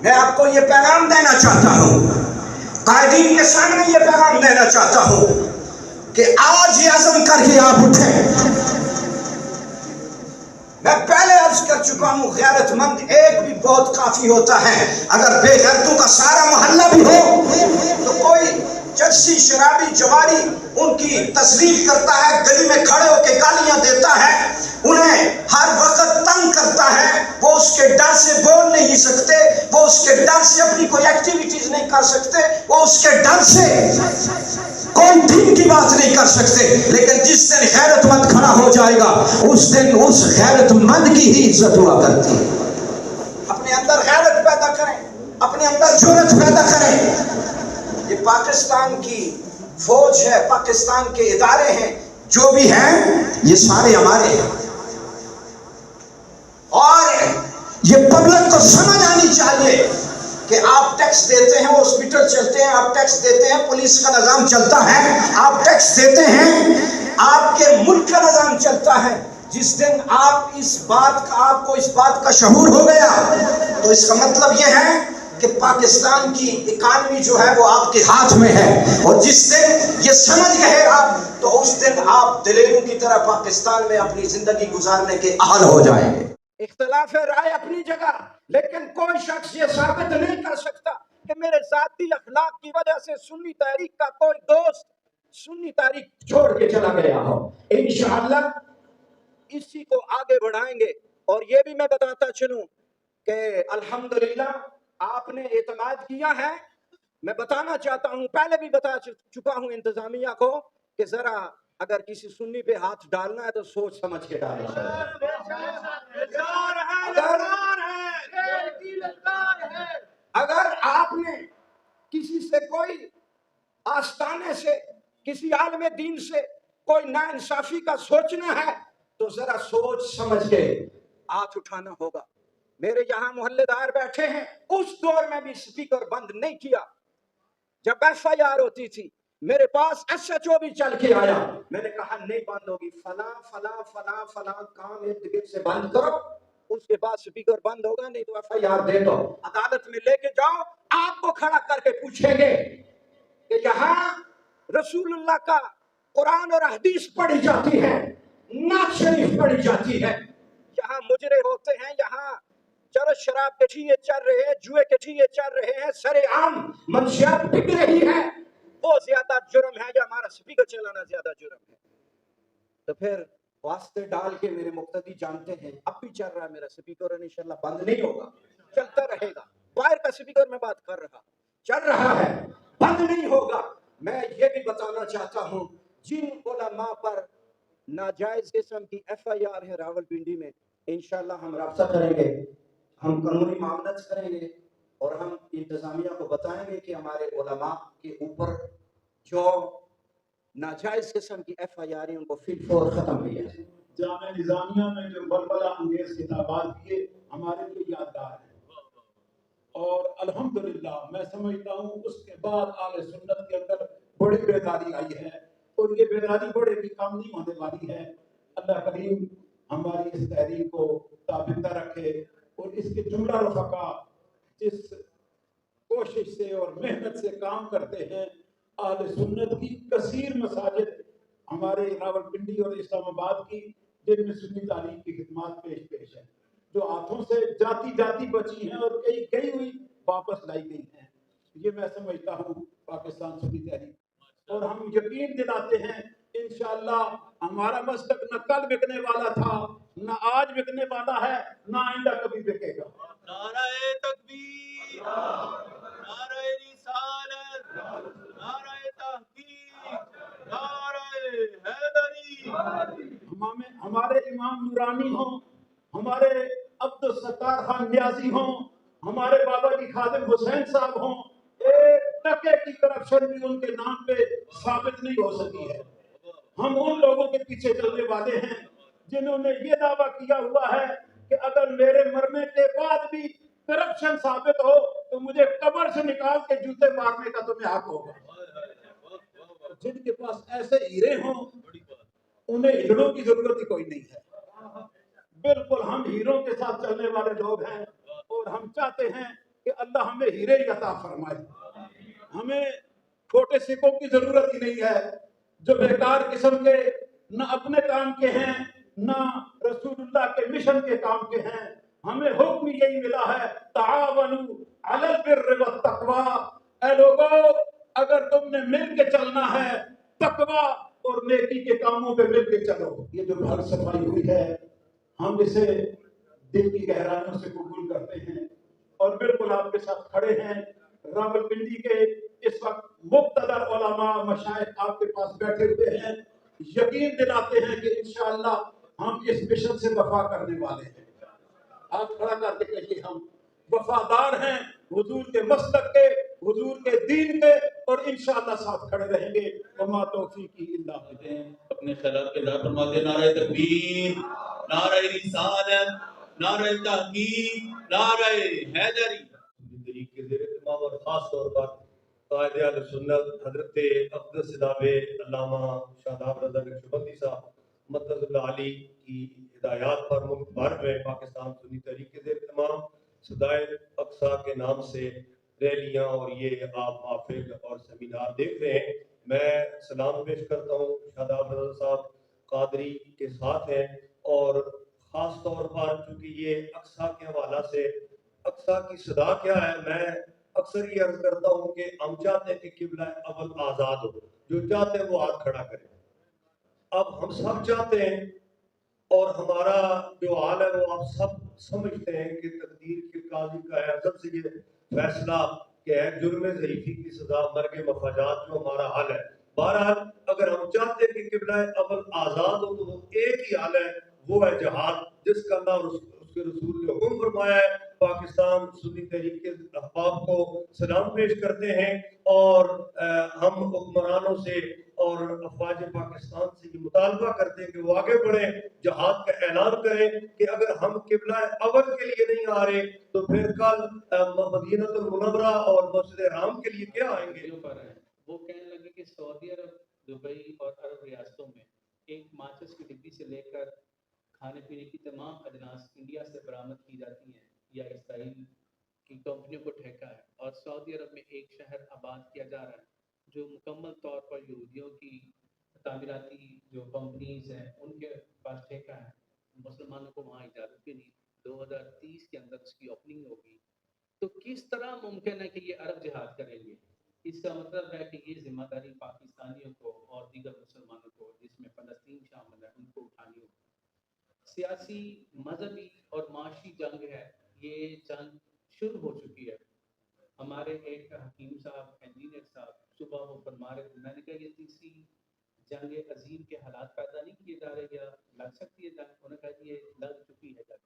میں آپ کو یہ پیغام دینا چاہتا ہوں، قائدین کے سامنے یہ پیغام دینا چاہتا ہوں کہ آج یہ عزم کر کے آپ اٹھیں۔ میں پہلے عرض کر چکا ہوں، غیرت مند ایک بھی بہت کافی ہوتا ہے۔ اگر بے غیرتوں کا سارا محلہ بھی ہو تو کوئی چرسی شرابی جواری ان کی تصریف کرتا ہے، گلی میں کھڑے ہو کے گالیاں دیتا ہے، انہیں ہر وقت تنگ کرتا ہے، وہ اس کے ڈر سے بول نہیں سکتے، وہ اس کے ڈر سے اپنی کوئی ایکٹیویٹیز نہیں کر سکتے، وہ اس کے ڈر سے کوئی دین کی بات نہیں کر سکتے۔ لیکن جس دن غیرت مند کھڑا ہو جائے گا اس دن اس غیرت مند کی ہی عزت ہوا کرتی ہے۔ اپنے اندر غیرت پیدا کریں، اپنے اندر جرأت پیدا کریں۔ یہ پاکستان کی فوج ہے، پاکستان کے ادارے ہیں، جو بھی ہیں یہ سارے ہمارے ہیں، اور یہ پبلک کو سمجھ آنی چاہیے کہ آپ ٹیکس دیتے ہیں، ہاسپٹل چلتے ہیں، آپ ٹیکس دیتے ہیں، پولیس کا نظام چلتا ہے، آپ ٹیکس دیتے ہیں، آپ کے ملک کا نظام چلتا ہے۔ جس دن آپ کو اس بات کا شعور ہو گیا تو اس کا مطلب یہ ہے کہ پاکستان کی اکانومی جو ہے وہ آپ کے ہاتھ میں ہے، اور جس دن یہ سمجھ گئے آپ تو اس دن آپ دلیروں کی طرح پاکستان میں اپنی زندگی گزارنے کے اہل ہو جائیں گے۔ اختلاف رائے اپنی جگہ، لیکن کوئی شخص یہ ثابت نہیں کر سکتا کہ میرے ذاتی اخلاق کی وجہ سے سنی تحریک کا کوئی دوست سنی تحریک چھوڑ کے چلا گیا ہو۔ انشاءاللہ اسی کو آگے بڑھائیں گے۔ اور یہ بھی میں بتاتا چلوں کہ الحمدللہ آپ نے اعتماد کیا ہے۔ میں بتانا چاہتا ہوں، پہلے بھی بتا چکا ہوں انتظامیہ کو کہ ذرا اگر کسی سنی پہ ہاتھ ڈالنا ہے تو سوچ سمجھ کے ڈالنا ہے۔ اگر آپ نے کسی سے کوئی آستانے سے، کسی عالم دین سے کوئی ناانصافی کا سوچنا ہے تو ذرا سوچ سمجھ کے ہاتھ اٹھانا ہوگا۔ میرے یہاں محلے دار بیٹھے ہیں، اس دور میں بھی سپیکر بند نہیں کیا۔ جب ایف آئی آر ہوتی تھی میرے پاس ایس ایچ او بھی چل کے آیا، میں نے کہا نہیں بند ہوگی، فلاں فلاں فلاں فلاں کام ارد گرد سے بند کرو، اس کے بعد سپیکر بند ہوگا، نہیں تو ایف آئی آر دے دو، عدالت میں لے کے جاؤ، آپ کو کھڑا کر کے پوچھیں گے کہ یہاں رسول اللہ کا قرآن اور حدیث پڑھی جاتی ہے، نعت شریف پڑھی جاتی ہے، یہاں مجرے ہوتے ہیں، یہاں چرس شراب کے ٹھیے چل رہے ہیں، جوئے کے ٹھیے چل رہے ہیں، سر عام منشیات بک رہی ہے، وہ زیادہ جرم ہے یا ہمارا سپیکر چلانا زیادہ جرم ہے؟ تو پھر واسطے ڈال کے میرے مقتدی جانتے ہیں اب بھی چل رہا ہے میرا سپیکر، اور انشاءاللہ بند نہیں ہوگا، چلتا رہے گا۔ باہر کا سپیکر میں بات کر رہا، چل رہا ہے، بند نہیں ہوگا۔ میں یہ بھی بتانا چاہتا ہوں جن علماء پر ناجائز قسم کی ایف آئی آر ہے راولپنڈی میں، انشاءاللہ ہم رابطہ کریں گے، ہم قانونی معاملات کریں گے، اور ہم انتظامیہ کو بتائیں گے کہ ہمارے علماء کے اوپر جو ناجائز قسم کی ایف آئی آر ان کو فی الفور ختم کیا ہے۔ جامعہ نظامیہ میں جو بلبلہ انگیز خطابات کیے ہمارے لیے یادگار ہیں، اور الحمدللہ میں سمجھتا ہوں اس کے بعد اہل سنت کے اندر بڑی بیداری آئی ہے، اور یہ بیداری بڑے بھی کم نہیں ہونے والی ہے۔ اللہ کریم ہماری اس تحریک کو تابندہ رکھے، اور اس کے جملہ رفقا جس کوشش سے اور محنت سے کام کرتے ہیں، اہل سنت کی کثیر مساجد ہمارے راولپنڈی اور اسلام آباد کی جن میں سنی تعلیم کی خدمات پیش ہیں، جو ہاتھوں سے جاتی بچی ہیں اور کئی گئی ہوئی واپس لائی گئی ہیں۔ یہ میں سمجھتا ہوں پاکستان سنی تحریک، اور ہم یقین دلاتے ہیں انشاءاللہ ہمارا مسلک نہ کل بکنے والا تھا، نہ آج بکنے والا ہے، نہ آئندہ کبھی بکے گا۔ نعرہ تکبیر، نعرہ رسالت، نعرہ تحقیق، نعرہ حیدری۔ ہمارے امام نورانی ہوں، ہمارے عبدالستار خان نیازی ہوں، ہمارے بابا جی خادم حسین صاحب ہوں، ایک ٹکے کی کرپشن بھی ان کے نام پہ ثابت نہیں ہو سکی ہے۔ ہم ان لوگوں کے پیچھے چلنے والے ہیں جنہوں نے یہ دعویٰ کیا ہوا ہے کہ اگر میرے مرنے کے بعد بھی کرپشن ثابت ہو تو مجھے قبر سے نکال کے جوتے مارنے کا تمہیں حق ہوگا۔ جن کے پاس ایسے ہیرے ہوں انہیں ہیروں کی ضرورت ہی کوئی نہیں ہے۔ بالکل ہم ہیروں کے ساتھ چلنے والے لوگ ہیں، اور ہم چاہتے ہیں کہ اللہ ہمیں ہیرے ہی عطا فرمائے. ہمیں چھوٹے سکوں کی ضرورت ہی نہیں ہے جو بیکار قسم کے نہ اپنے کام کے ہیں نہ رسول اللہ کے مشن کے کام کے ہیں. ہمیں حکم یہی ملا ہے تعاونوا علی البر والتقوی. اے لوگوں اگر تم نے مل کے چلنا ہے تقوی اور نیکی کے کاموں پہ مل کے چلو. یہ جو گھر صفائی ہوئی ہے ہم اسے دل کی گہرائیوں سے قبول کرتے ہیں اور بالکل آپ کے ساتھ کھڑے ہیں. راولپنڈی کے اس وقت مقتدر علماء مشائخ آپ کے پاس بیٹھے ہوئے ہیں. یقین دلاتے ہیں کہ انشاءاللہ ہم اس مشن سے وفا کرنے والے ہیں. آپ کھڑا کر کے کہیے ہم وفادار ہیں حضور کے مسلک کے, حضور کے دین کے, اور انشاءاللہ ساتھ کھڑے رہیں گے. وما توفیقی الا باللہ. اپنے خیالات کے اظہار فرماتے ہیں. نعرہ تکبیر, نعرہ رسالت, نعرہ تحقیق, نعرہ حیدری. زندگی کے زیر اہتمام اور خاص طور پر قائد اہل سنت حضرت اقدس جناب علامہ شاداب رضا نقشبندی صاحب مدد اللہ علی کی ہدایات پر ملک بھر میں پاکستان سنی تحریک کے زیر اہتمام صدائے اقصیٰ کے نام سے ریلیاں اور یہ آپ محافل اور سیمینار دیکھ رہے ہیں. میں سلام پیش کرتا ہوں. شاداب رضا صاحب قادری کے ساتھ ہیں اور خاص طور پر چونکہ یہ اقصیٰ کے حوالہ سے اقصیٰ کی صدا کیا ہے, میں اکثر یہ عرض کرتا ہوں کہ ہم چاہتے ہیں کہ قبلہ اول آزاد ہو, جو چاہتے ہیں وہ ہاتھ کھڑا کریں. اب ہم سب چاہتے ہیں اور ہمارا جو حال ہے وہ آپ سب سمجھتے ہیں کہ تقدیر کے قاضی کا ہے حضرت سے یہ فیصلہ کہ ہے جرم ضعیفی کی سزا مرگ مفاجات جو ہمارا حال ہے. بہرحال اگر ہم چاہتے ہیں کہ قبلہ اول آزاد ہو تو وہ ایک ہی حال ہے, وہ ہے جہاد, جس کا اللہ اور اس کے رسول نے حکم فرمایا ہے. پاکستان سنی تحریک کے احباب کو سلام پیش کرتے ہیں اور ہم حکمرانوں سے اور افواج پاکستان سے یہ مطالبہ کرتے ہیں کہ وہ آگے بڑھیں, جہاد کا اعلان کریں کہ اگر ہم قبلہ اول کے لیے نہیں آ رہے تو پھر کل مدینہ المنورہ اور مسجد حرام کے لیے کیا آئیں گے. وہ کہنے لگے کہ سعودی عرب, دبئی اور عرب ریاستوں میں ایک ماچس کی ڈبی سے لے کر کھانے پینے کی تمام اجناس انڈیا سے برآمد کی جاتی ہیں یا اسرائیل کی کمپنیوں کو ٹھیکا ہے, اور سعودی عرب میں ایک شہر آباد کیا جا رہا ہے جو مکمل طور پر یہودیوں کی تعمیراتی جو کمپنیز ہیں ان کے پاس ٹھیکا ہے. مسلمانوں کو وہاں اجازت بھی نہیں. 2030 کے اندر اس کی اوپننگ ہوگی. تو کس طرح ممکن ہے کہ یہ عرب جہاد کریں گے؟ اس کا مطلب ہے کہ یہ ذمہ داری پاکستانیوں کو اور دیگر مسلمانوں کو جس میں فلسطین شامل ہے ان کو اٹھانی ہوگی. سیاسی, مذہبی اور معاشی جنگ ہے, یہ جنگ شروع ہو چکی ہے. ہمارے ایک حکیم صاحب, انجینئر صاحب صبح وہ فرما رہے تھے, میں نے کہا یہ تیسری جنگ عظیم کے حالات پیدا نہیں کیے جا رہے یا لگ سکتی ہے جنگ؟ انہوں نے کہا یہ لگ چکی ہے جنگ.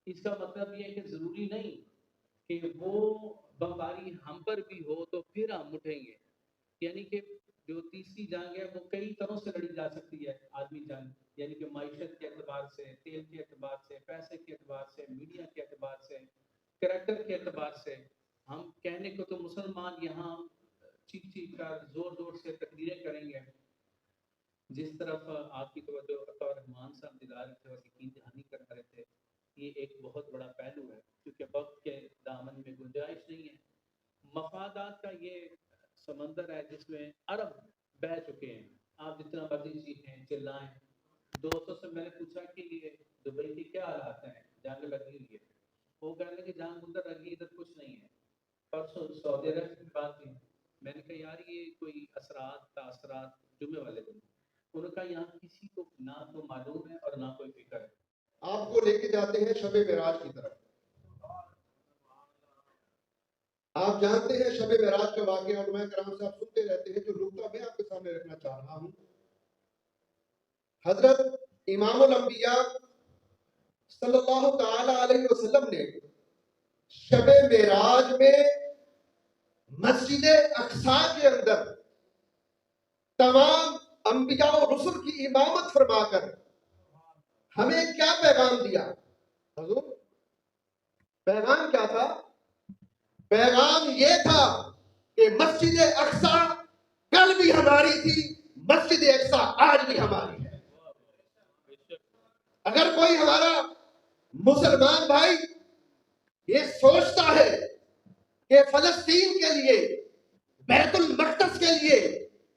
اس کا مطلب یہ ہے کہ ضروری نہیں کہ وہ بمباری ہم پر بھی ہو تو پھر ہم اٹھیں گے. یعنی کہ جو تیسری جنگ ہے وہ کئی طرح سے لڑی جا سکتی ہے. عالمی جنگ یعنی کہ معیشت کے اعتبار سے, تیل کے اعتبار سے, پیسے کے اعتبار سے, میڈیا کے اعتبار سے, کریکٹر کے اعتبار سے. ہم کہنے کو تو مسلمان یہاں چیخ چیخ کر زور زور سے تقریریں کریں گے. جس طرف آپ کی توجہ عطا رحمان صاحب دلا رہے تھے اور یقین دہانی کر رہے تھے, یہ ایک بہت بڑا پہلو ہے کیونکہ وقت کے دامن میں گنجائش نہیں ہے. مفادات کا یہ سمندر ہے جس میں عرب بہہ چکے ہیں. آپ جتنا مرضی چیخیں چلائیں. دوستوں سے میں نے پوچھا کہ یہ دبئی کے کیا حالات ہیں, جنگ لگی ہوئی ہے. وہ کہنے لگے جنگ ادھر لگی, ادھر کچھ نہیں ہے. پرسوں سعودی عرب کی بات کی, میں نے کہا یار یہ کوئی اثرات تاثرات جمعے والے دن. انہوں نے کہا یہاں کسی کو نہ تو معلوم ہے اور نہ کوئی فکر ہے. آپ کو لے کے جاتے ہیں شب معراج کی طرف. آپ جانتے ہیں شب معراج کا واقعہ علماء کرام صاحب سنتے رہتے ہیں. جو نقطہ میں آپ کے سامنے رکھنا چاہ رہا ہوں, حضرت امام الانبیاء صلی اللہ تعالی علیہ وسلم نے شب معراج میں مسجد اقصیٰ کے اندر تمام انبیاء و رسل کی امامت فرما کر ہمیں کیا پیغام دیا؟ حضور پیغام کیا تھا؟ پیغام یہ تھا کہ مسجد اقصیٰ کل بھی ہماری تھی, مسجد اقصیٰ آج بھی ہماری ہے. اگر کوئی ہمارا مسلمان بھائی یہ سوچتا ہے کہ فلسطین کے لیے، بیت المقدس کے لیے،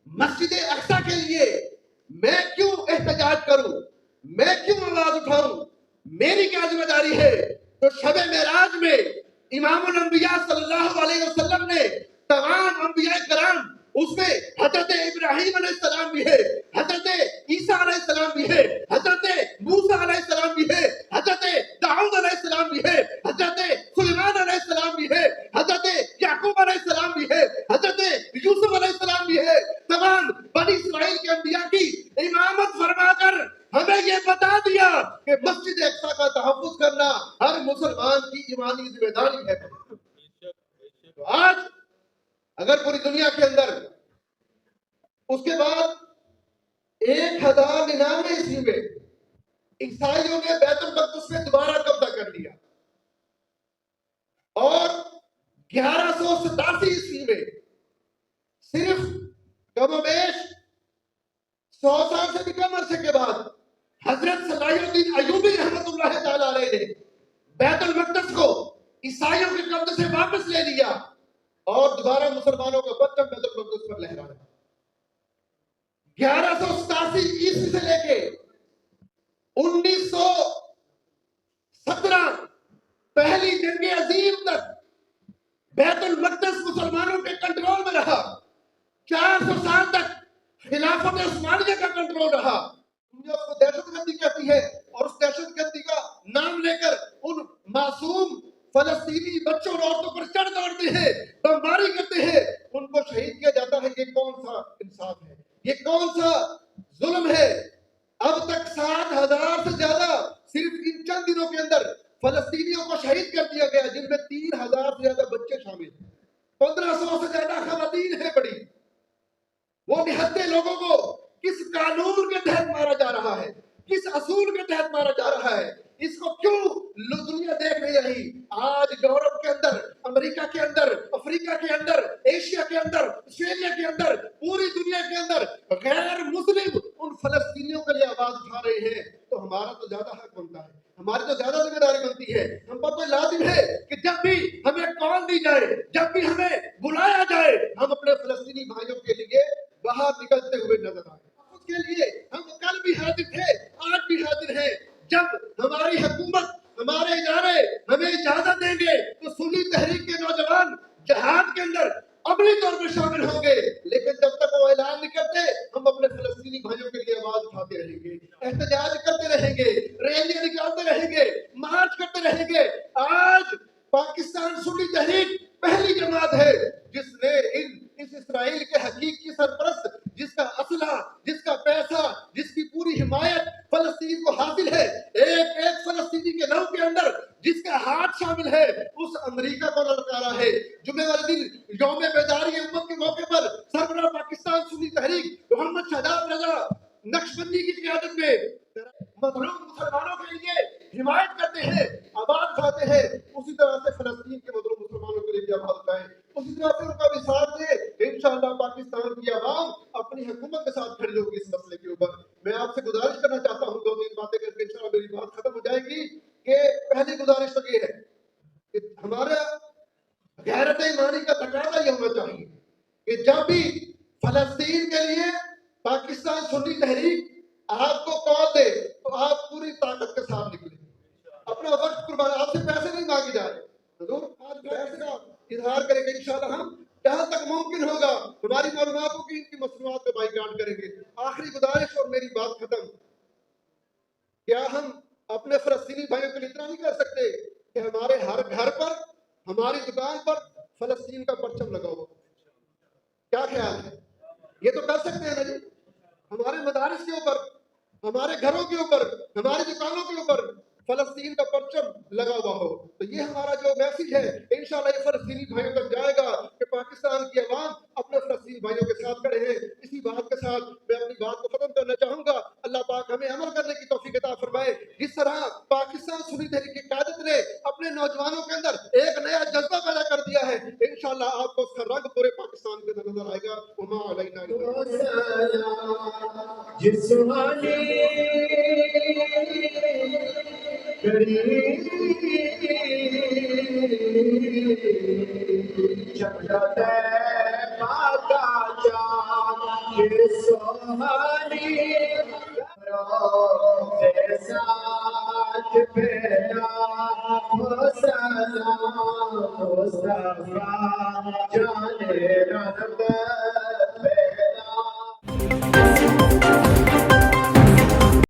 مسجد اقصی کے لیے میں کیوں احتجاج کروں، میں کیوں آواز اٹھاؤں، میری کیا ذمہ داری ہے؟ تو شب معراج میں امام الانبیاء صلی اللہ علیہ وسلم نے تمام انبیاء کرام، اس میں حضرت ابراہیم علیہ السلام بھی ہے، حضرت عیسیٰ علیہ السلام بھی ہے، حضرت موسیٰ علیہ السلام بھی ہے، حضرت داؤد علیہ السلام بھی ہے، حضرت سلیمان علیہ السلام بھی ہے، حضرت یعقوب علیہ السلام بھی ہے، حضرت یوسف علیہ السلام بھی ہے، تمام بنی اسرائیل کے انبیاء کی امامت فرما کر ہمیں یہ بتا دیا کہ مسجد اقصی کا تحفظ کرنا ہر مسلمان کی ایمانی ذمہ داری ہے۔ تو آج اگر پوری دنیا کے اندر اس کے بعد 1099 عیسوی میں عیسائیوں نے بیت المقدس میں دوبارہ قبضہ کر لیا اور 1187 عیسوی میں صرف کم و بیش 100 سال سے بھی کم عرصے کے بعد حضرت صلاح الدین ایوبی رحمۃ اللہ تعالی علیہ نے بیت المقدس کو عیسائیوں کے قبضے سے واپس لے لیا اور دوبارہ مسلمانوں کا پرچم بیت المقدس پر لہرایا۔ 1187 عیسوی سے لے کے 1917 پہلی جنگ عظیم تک بیت المقدس مسلمانوں کے کنٹرول میں رہا۔ 400 سال تک خلافت عثمانیہ کا کنٹرول رہا۔ دنیا اس کو دہشت گردی کہتی ہے اور اس دہشت گردی کا نام لے کر ان معصوم فلسطینی بچوں اور عورتوں پر چڑھ دوڑتے ہیں، بمباری کرتے ہیں، ان کو شہید کیا جاتا ہے۔ یہ کون سا انصاف ہے؟ یہ کون سا ظلم ہے؟ اب تک 7,000 سے زیادہ صرف ان چند دنوں کے اندر فلسطینیوں کو شہید کر دیا گیا، جن میں 3,000 سے زیادہ بچے شامل ہیں، 1,500 سے زیادہ خواتین ہیں بڑی۔ وہ نہتے لوگوں کو کس قانون کے تحت مارا جا رہا ہے، کس اصول کے تحت مارا جا رہا ہے، اس کو کیوں دنیا دیکھ نہیں رہی؟ آج یورپ کے اندر، امریکہ کے اندر، افریقہ کے اندر، ایشیا کے اندر، آسٹریلیا کے اندر، پوری دنیا کے اندر غیر مسلم ان فلسطینیوں کے لیے آواز اٹھا رہے ہیں۔ تو ہمارا تو زیادہ حق بنتا ہے، ہماری تو زیادہ ذمہ داری بنتی ہے۔ ہم پر تو لازم ہے کہ جب بھی ہمیں کال دی جائے، جب بھی ہمیں بلایا جائے، ہم اپنے فلسطینی بھائیوں کے لیے باہر نکلتے ہوئے نظر آئے۔ اس کے لیے ہم کل بھی حاضر تھے، آج بھی حاضر ہیں۔ جب ہماری حکومت، ہمارے ادارے ہمیں اجازت دیں گے تو سنی تحریک کے نوجوان جہاد کے اندر عملی طور پر شامل ہوں گے، لیکن جب تک وہ اعلان نہیں کرتے ہم اپنے فلسطینی بھائیوں کے لیے آواز اٹھاتے رہیں گے، احتجاج کرتے رہیں گے، ریلیاں نکالتے رہیں گے، مارچ کرتے رہیں گے۔ آج پاکستان سنی تحریک پہلی جماعت ہے جس نے اس اسرائیل کے حقیقی سرپرست، جس کا اسلحہ، جس کا پیسہ، جس کی پوری حمایت فلسطین کو حاصل ہے، ایک ایک فلسطینی کے لہو کے اندر جس کا ہاتھ شامل ہے، اس امریکہ کو للکارا ہے۔ جمعے والے دن یوم بیداری امت کے موقع پر سربراہ پاکستان سنی تحریک محمد شہزاد رضا نقشبندی کی قیادت میں مظلوم مسلمانوں کے لیے حمایت کرتے ہیں، آواز اٹھاتے ہیں۔ اسی طرح سے فلسطین کے مظلوم مسلمانوں کے لیے بھی آواز اٹھائیں، اسی طرح سے ان کا بھی ساتھ دے۔ انشاءاللہ پاکستان کی عوام اپنی حکومت کے ساتھ کھڑی ہوگی اس مسئلے کے اوپر۔ میں آپ سے گزارش کرنا چاہتا ہوں، 2-3 باتیں کر کے انشاءاللہ میری بات ختم ہو جائے گی، کہ پہلی گزارش تو یہ ہے کہ ہمارا غیرت ایمانی کا تقاضا یہ ہونا چاہیے کہ جب بھی فلسطین کے لیے پاکستان سنی تحریک آپ کو کال دے تو آپ پوری طاقت کے ساتھ نکلیں، اپنا وقت قربان، آپ سے پیسے نہیں مانگے جا رہے، حضور آج پیسے کا اظہار کریں گے انشاءاللہ ہم جہاں تک ممکن ہوگا، ہماری معلوماتوں کی ان کی مصنوعات کو بائیکاٹ کریں گے۔ آخری گزارش اور میری بات ختم، کیا ہم اپنے فلسطینی بھائیوں کے لیے اتنا نہیں کر سکتے کہ ہمارے ہر گھر پر، ہماری دکان پر فلسطین کا پرچم لگا ہو؟ کیا خیال ہے؟ یہ تو کر سکتے ہیں نا جی؟ ہمارے مدارس کے اوپر، ہمارے گھروں کے اوپر، ہماری دکانوں کے اوپر فلسطین کا پرچم لگا ہوا ہو، تو یہ ہمارا جو میسج ہے انشاءاللہ یہ فلسطینی بھائیوں تک جائے گا کہ پاکستان کی عوام اپنے فلسطینی بھائیوں کے ساتھ کھڑے ہیں۔ اسی بات کے ساتھ میں اپنی بات کو ختم کرنا چاہوں گا۔ اللہ پاک ہمیں عمل کرنے کی توفیق عطا فرمائے۔ جس طرح پاکستان سنی تحریک کی قیادت نے اپنے نوجوانوں کے اندر ایک نیا جذبہ پیدا کر دیا ہے، انشاءاللہ آپ کو اس کا رنگ پورے پاکستان کے اندر نظر آئے گا۔ وما علینا الا البلاغ۔ جسمانی کری جان رب